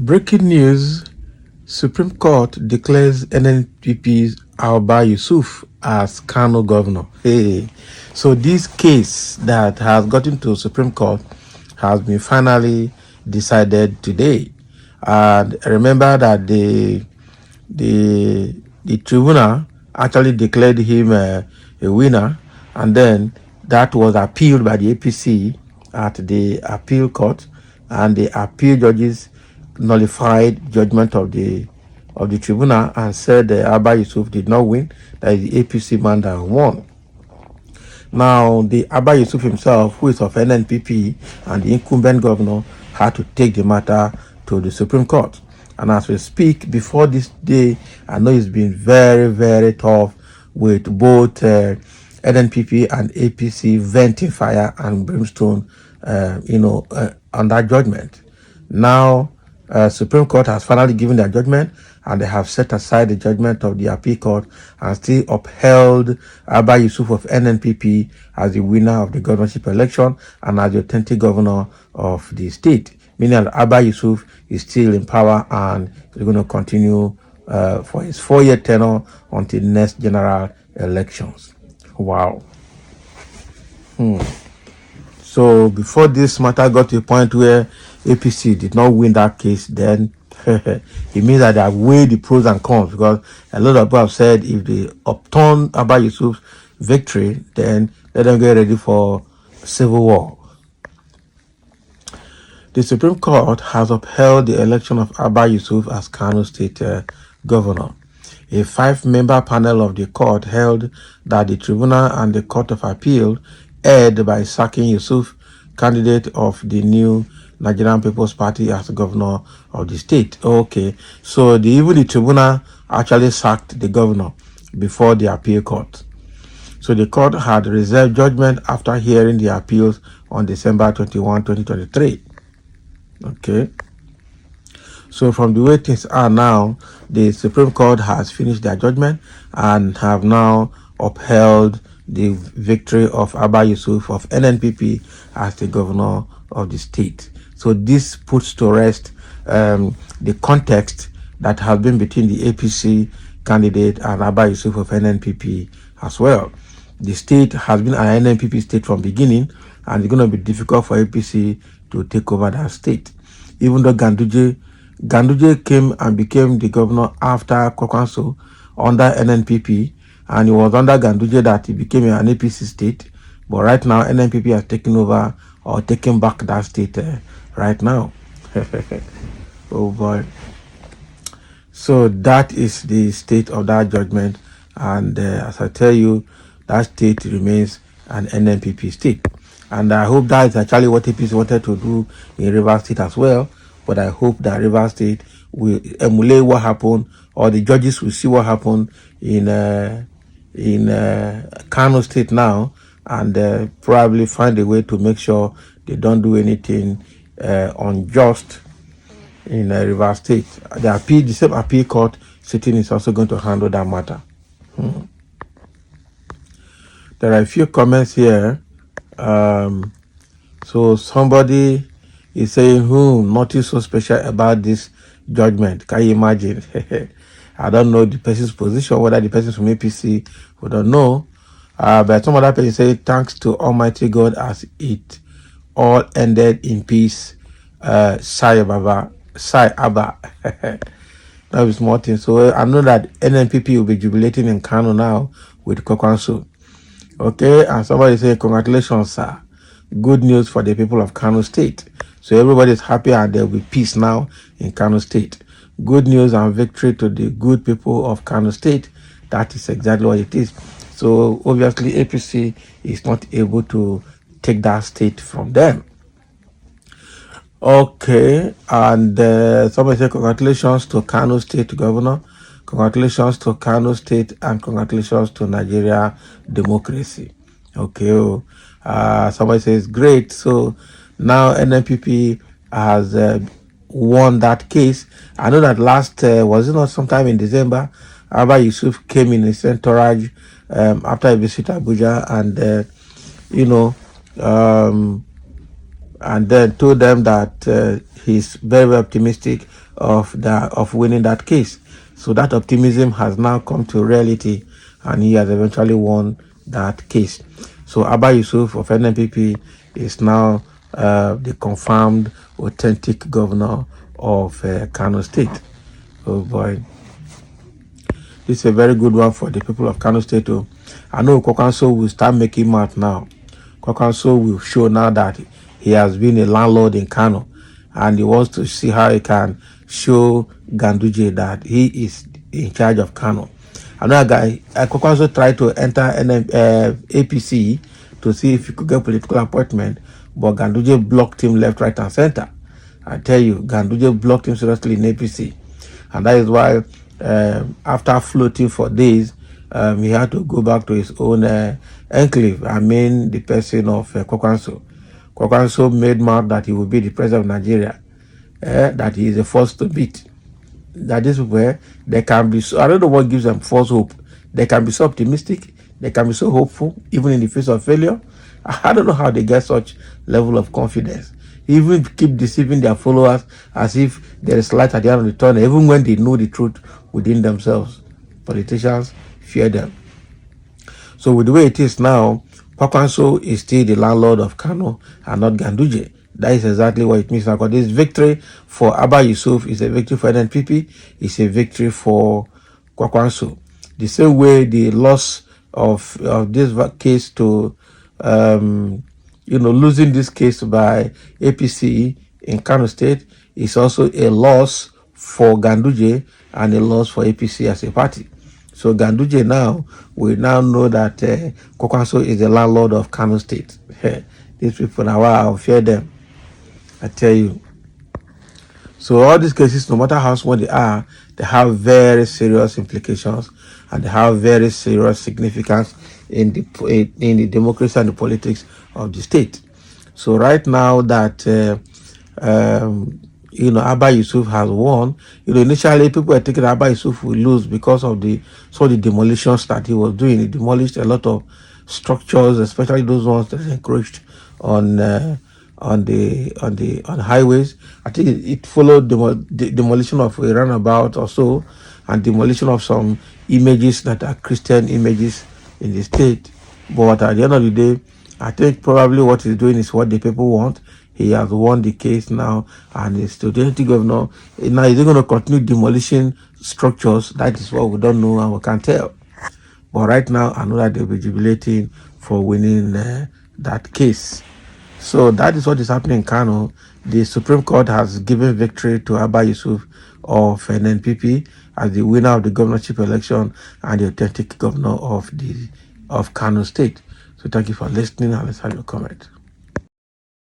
Breaking news, Supreme Court declares NNPP's Abba Yusuf as Kano governor. Hey, so this case that has gotten to Supreme Court has been finally decided today. And remember that the tribunal actually declared him a winner, and then that was appealed by the APC at the appeal court, and the appeal judges nullified judgment of the tribunal and said Abba Yusuf did not win, that is the APC man that won. Now, the Abba Yusuf himself, who is of NNPP and the incumbent governor, had to take the matter to the Supreme Court. And as we speak, before this day, I know it's been very, very tough with both NNPP and APC venting fire and brimstone, on that judgment. Now, Supreme Court has finally given their judgment, and they have set aside the judgment of the appeal court and still upheld Abba Yusuf of NNPP as the winner of the governorship election and as the authentic governor of the state, meaning that Abba Yusuf is still in power and is going to continue for his 4-year tenure until next general elections. Wow. So before this matter got to a point where APC did not win that case, then it means that they have weighed the pros and cons, because a lot of people have said if they upturn Abba Yusuf's victory, then let them get ready for civil war. The Supreme Court has upheld the election of Abba Yusuf as Kano State governor. A 5-member panel of the court held that the tribunal and the Court of Appeal erred by sacking Yusuf, candidate of the new Nigerian People's Party, as governor of the state. Okay, so even the tribunal actually sacked the governor before the appeal court. So the court had reserved judgment after hearing the appeals on December 21, 2023. Okay. So from the way things are now, the Supreme Court has finished their judgment and have now upheld the victory of Abba Yusuf of NNPP as the governor of the state. So this puts to rest the context that has been between the APC candidate and Abba Yusuf of NNPP as well. The state has been an NNPP state from beginning, and it's going to be difficult for APC to take over that state. Even though Ganduje came and became the governor after Kwakwanso under NNPP, and it was under Ganduje that he became an APC state. But right now, NNPP has taken over or taken back that state right now. Oh boy. So that is the state of that judgment. And as I tell you, that state remains an NNPP state. And I hope that is actually what APC wanted to do in Rivers State as well. But I hope that Rivers State will emulate what happened, or the judges will see what happened in Kano State now, and probably find a way to make sure they don't do anything unjust in Rivers State. The same appeal court sitting is also going to handle that matter. There are a few comments here. So somebody is saying, nothing so special about this judgment. Can you imagine? I don't know the person's position, whether the person from APC, we don't know. But some other person say, thanks to Almighty God as it all ended in peace. Abba. That is more thing. So I know that NNPP will be jubilating in Kano now with Kwakwanso. Okay, and somebody say, congratulations, sir. Good news for the people of Kano State. So everybody is happy and there will be peace now in Kano State. Good news and victory to the good people of Kano State. That is exactly what it is. So obviously APC is not able to take that state from them. Okay, and somebody say congratulations to Kano State Governor. Congratulations to Kano State and congratulations to Nigeria democracy. Okay, somebody says great. So now NNPP has won that case. I know that last, was it not sometime in December, Abba Yusuf came in his entourage after he visited Abuja and, and then told them that he's very, very optimistic of winning that case. So that optimism has now come to reality, and he has eventually won that case. So Abba Yusuf of NNPP is now the confirmed, authentic governor of Kano State. Oh boy. This is a very good one for the people of Kano State. Oh. I know Kokanso will start making mouth now. Kokanso will show now that he has been a landlord in Kano, and he wants to see how he can show Ganduje that he is in charge of Kano. Another guy, Kokanso tried to enter APC to see if he could get political appointment, but Ganduje blocked him left, right, and center. I tell you, Ganduje blocked him seriously in APC. And that is why after floating for days, he had to go back to his own enclave. I mean, the person of Kokanso. Kokanso made mad that he would be the president of Nigeria, that he is the first to beat. That is where they can be, so, I don't know what gives them false hope. They can be so optimistic, they can be so hopeful, even in the face of failure. I don't know how they get such level of confidence. Even keep deceiving their followers as if there is light at the end of the tunnel, even when they know the truth within themselves. Politicians fear them. So with the way it is now, Kwakwanso is still the landlord of Kano and not Ganduje. That is exactly what it means now. Because this victory for Abba Yusuf is a victory for NNPP, it's a victory for Kwakwanso. The same way the loss of this case to losing this case by APC in Kano State is also a loss for Ganduje and a loss for APC as a party. So Ganduje now, we now know that Kwakwanso is the landlord of Kano State. These people now, I fear them. I tell you. So all these cases, no matter how small they are, they have very serious implications and they have very serious significance in the democracy and the politics of the state. So right now that Abba Yusuf has won, initially people were thinking Abba Yusuf will lose because of the demolitions that he was doing. He demolished a lot of structures, especially those ones that encroached on highways. I think it followed the demolition of a runabout or so, and demolition of some images that are Christian images in the state. But at the end of the day, I think probably what he's doing is what the people want. He has won the case now, and he's the deputy governor. Now, is he going to continue demolishing structures? That is what we don't know and we can't tell. But right now, I know that they'll be jubilating for winning that case. So that is what is happening in Kano. The Supreme Court has given victory to Abba Yusuf of NNPP as the winner of the governorship election and the authentic governor of Kano State. So thank you for listening, and let's have your comment.